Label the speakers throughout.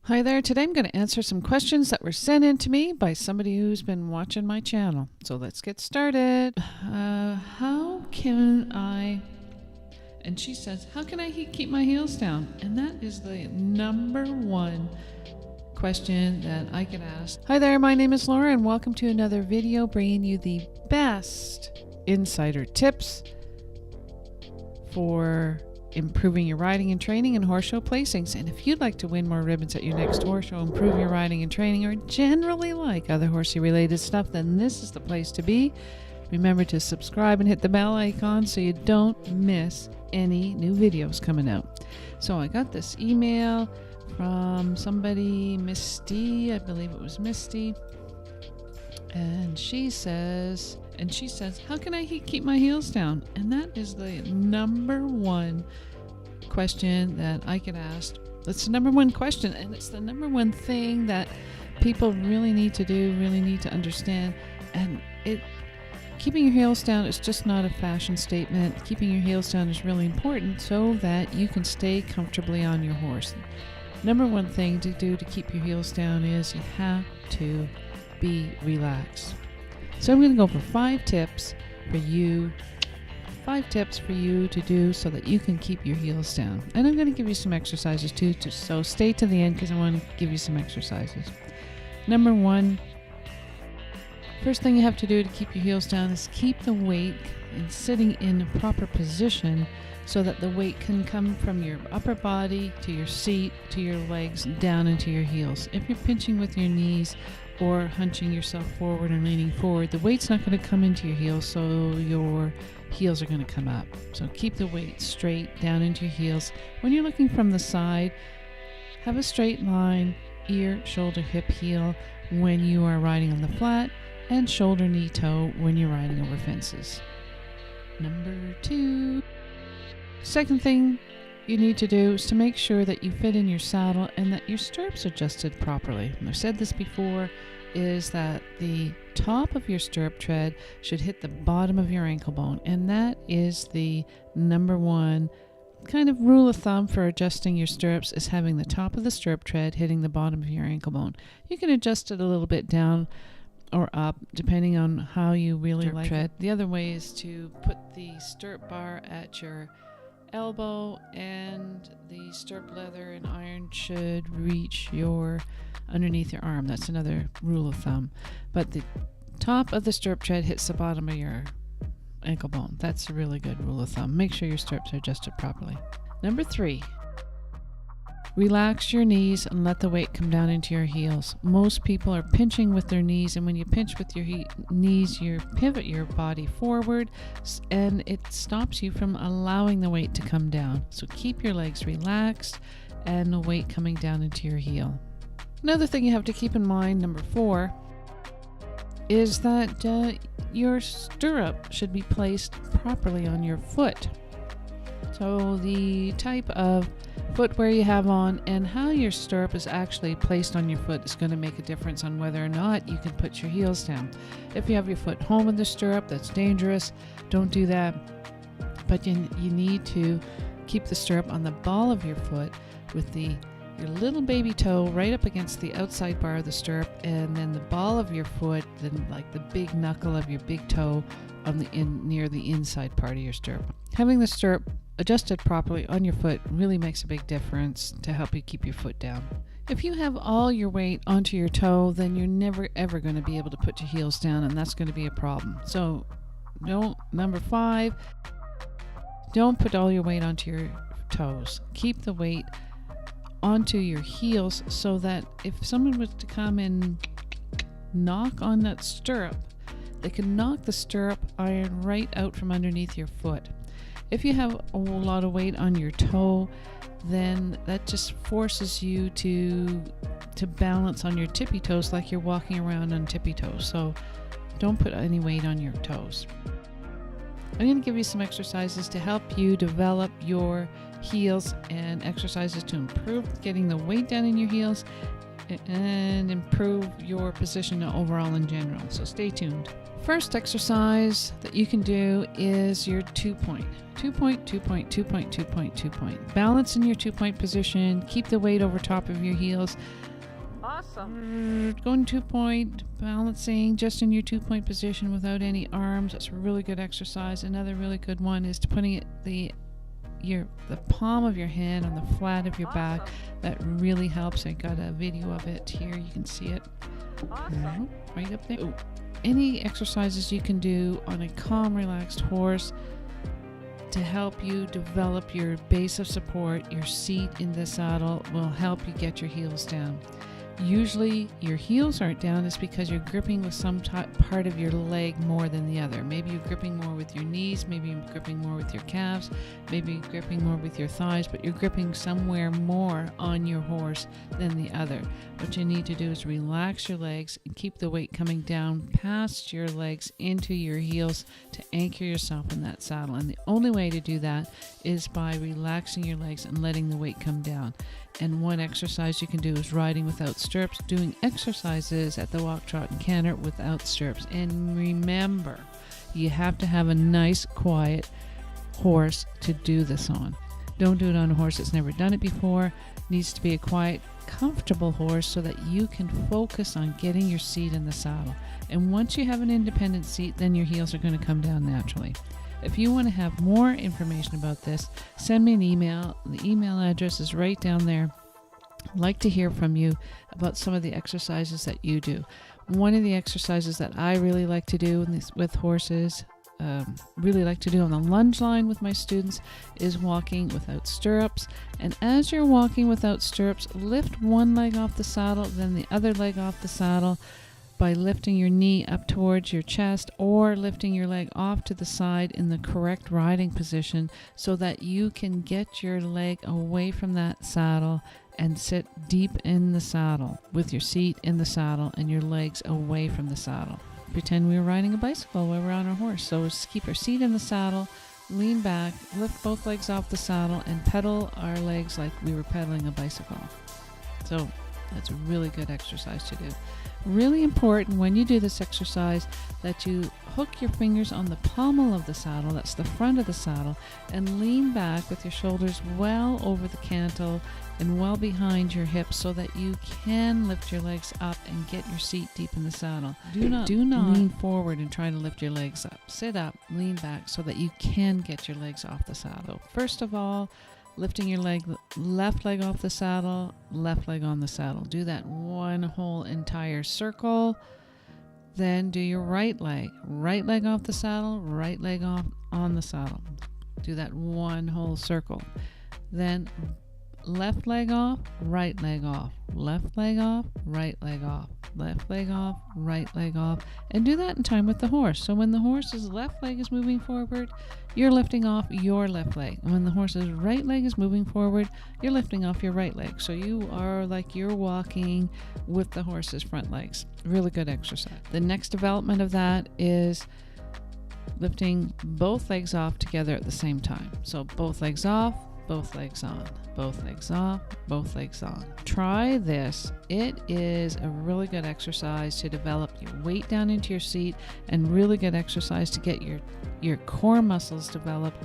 Speaker 1: Hi there, today I'm going to answer some questions that were sent in to me by somebody who's been watching my channel. So let's get started. How can I, and she says, how can I keep my heels down? And that is the number one question that I get asked. Hi there, my name is Laura and welcome to another video bringing you the best insider tips for improving your riding and training and horse show placings. And if you'd like to win more ribbons at your next horse show, improve your riding and training, or generally like other horsey related stuff, then this is the place to be. Remember to subscribe and hit the bell icon so you don't miss any new videos coming out. So I got this email from somebody, Misty, I believe it was Misty, and she says, how can I keep my heels down? And that is the number one question that I get asked. That's the number one question, and it's the number one thing that people really need to do, really need to understand. And keeping your heels down is just not a fashion statement. Keeping your heels down is really important so that you can stay comfortably on your horse. Number one thing to do to keep your heels down is you have to be relaxed. So I'm going to go for 5 tips for you to do so that you can keep your heels down. And I'm going to give you some exercises too, so stay to the end because I want to give you some exercises. Number 1, first thing you have to do to keep your heels down is keep the weight sitting in a proper position so that the weight can come from your upper body to your seat to your legs down into your heels. If you're pinching with your knees or hunching yourself forward and leaning forward, the weight's not going to come into your heels, so your heels are going to come up. So keep the weight straight down into your heels. When you're looking from the side, have a straight line, ear, shoulder, hip, heel when you are riding on the flat, and shoulder, knee, toe when you're riding over fences. Number 2. Second thing you need to do is to make sure that you fit in your saddle and that your stirrups are adjusted properly. And I've said this before, is that the top of your stirrup tread should hit the bottom of your ankle bone. And that is the number one kind of rule of thumb for adjusting your stirrups, is having the top of the stirrup tread hitting the bottom of your ankle bone. You can adjust it a little bit down or up depending on how you really like tread. The other way is to put the stirrup bar at your elbow, and the stirrup leather and iron should reach underneath your arm. That's another rule of thumb. But the top of the stirrup tread hits the bottom of your ankle bone. That's a really good rule of thumb. Make sure your stirrups are adjusted properly. Number 3, relax your knees and let the weight come down into your heels. Most people are pinching with their knees, and when you pinch with your knees, you pivot your body forward, and it stops you from allowing the weight to come down. So keep your legs relaxed and the weight coming down into your heel. Another thing you have to keep in mind, number 4, is that your stirrup should be placed properly on your foot. So the type of footwear you have on and how your stirrup is actually placed on your foot is going to make a difference on whether or not you can put your heels down. If you have your foot home in the stirrup, that's dangerous. Don't do that. But you need to keep the stirrup on the ball of your foot with your little baby toe right up against the outside bar of the stirrup, and then the ball of your foot, then like the big knuckle of your big toe near the inside part of your stirrup. Having the stirrup adjusted properly on your foot really makes a big difference to help you keep your foot down. If you have all your weight onto your toe, then you're never ever going to be able to put your heels down, and that's going to be a problem. So number 5, don't put all your weight onto your toes. Keep the weight onto your heels so that if someone was to come and knock on that stirrup, they can knock the stirrup iron right out from underneath your foot. If you have a lot of weight on your toe, then that just forces you to balance on your tippy toes like you're walking around on tippy toes. So don't put any weight on your toes. I'm going to give you some exercises to help you develop your heels and exercises to improve getting the weight down in your heels and improve your position overall in general. So stay tuned. First exercise that you can do is your 2-point. 2-point, 2-point, 2-point, 2-point, 2-point. Balance in your 2-point position. Keep the weight over top of your heels. Awesome. Going 2-point, balancing just in your 2-point position without any arms. That's a really good exercise. Another really good one is to putting the palm of your hand on the flat of your back. That really helps. I got a video of it here. You can see it. Awesome. Right up there. Ooh. Any exercises you can do on a calm, relaxed horse to help you develop your base of support, your seat in the saddle will help you get your heels down. Usually your heels aren't down is because you're gripping with some part of your leg more than the other. Maybe you're gripping more with your knees, maybe you're gripping more with your calves, maybe you're gripping more with your thighs, but you're gripping somewhere more on your horse than the other. What you need to do is relax your legs and keep the weight coming down past your legs into your heels to anchor yourself in that saddle. And the only way to do that is by relaxing your legs and letting the weight come down. And one exercise you can do is riding without stirrups, doing exercises at the walk, trot, and canter without stirrups. And remember, you have to have a nice, quiet horse to do this on. Don't do it on a horse that's never done it before. It needs to be a quiet, comfortable horse so that you can focus on getting your seat in the saddle. And once you have an independent seat, then your heels are going to come down naturally. If you want to have more information about this, send me an email. The email address is right down there. I'd like to hear from you about some of the exercises that you do. One of the exercises that I really like to do with horses, really like to do on the lunge line with my students, is walking without stirrups. And as you're walking without stirrups, lift one leg off the saddle, then the other leg off the saddle, by lifting your knee up towards your chest or lifting your leg off to the side in the correct riding position so that you can get your leg away from that saddle and sit deep in the saddle with your seat in the saddle and your legs away from the saddle. Pretend we were riding a bicycle while we're on our horse. So just keep our seat in the saddle, lean back, lift both legs off the saddle, and pedal our legs like we were pedaling a bicycle. So that's a really good exercise to do. Really important when you do this exercise that you hook your fingers on the pommel of the saddle, that's the front of the saddle, and lean back with your shoulders well over the cantle and well behind your hips so that you can lift your legs up and get your seat deep in the saddle. Do not lean forward and try to lift your legs up. Sit up, lean back so that you can get your legs off the saddle. First of all, lifting your left leg off the saddle, left leg on the saddle. Do that one whole entire circle. Then do your right leg off the saddle, right leg off on the saddle. Do that one whole circle. Then left leg off, right leg off, left leg off, right leg off, left leg off, right leg off, and do that in time with the horse. So when the horse's left leg is moving forward, you're lifting off your left leg. And when the horse's right leg is moving forward, you're lifting off your right leg. So you are like you're walking with the horse's front legs. Really good exercise. The next development of that is lifting both legs off together at the same time. So both legs off, both legs on, both legs off, both legs on. Try this. It is a really good exercise to develop your weight down into your seat and really good exercise to get your core muscles developed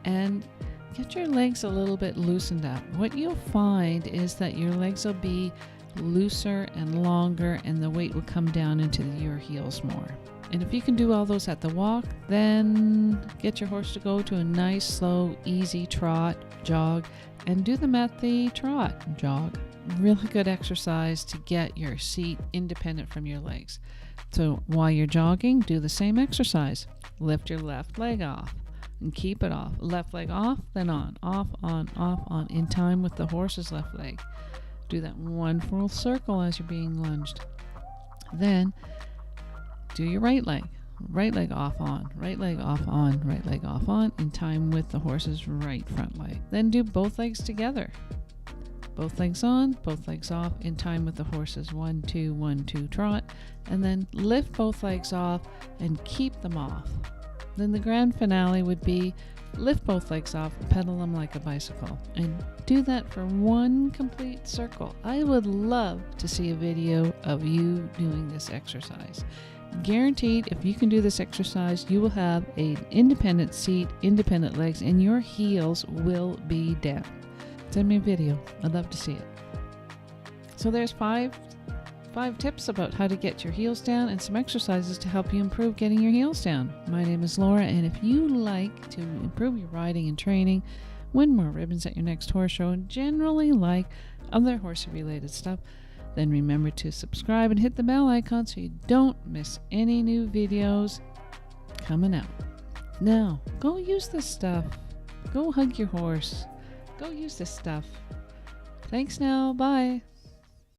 Speaker 1: and get your legs a little bit loosened up. What you'll find is that your legs will be looser and longer and the weight will come down into your heels more. And if you can do all those at the walk, then get your horse to go to a nice, slow, easy trot, jog, and do them at the trot, jog. Really good exercise to get your seat independent from your legs. So while you're jogging, do the same exercise. Lift your left leg off and keep it off. Left leg off, then on, off, on, in time with the horse's left leg. Do that one full circle as you're being lunged. Then do your right leg off on, right leg off on, right leg off on, in time with the horse's right front leg. Then do both legs together. Both legs on, both legs off, in time with the horse's 1, 2, 1, 2 trot, and then lift both legs off and keep them off. Then the grand finale would be Lift both legs off, pedal them like a bicycle, and do that for one complete circle. I would love to see a video of you doing this exercise. Guaranteed, if you can do this exercise, you will have an independent seat, independent legs, and your heels will be down. Send me a video. I'd love to see it. So there's five tips about how to get your heels down and some exercises to help you improve getting your heels down. My name is Laura, and if you like to improve your riding and training, win more ribbons at your next horse show, and generally like other horsey-related stuff, then remember to subscribe and hit the bell icon so you don't miss any new videos coming out. Now, go use this stuff. Go hug your horse. Go use this stuff. Thanks now. Bye.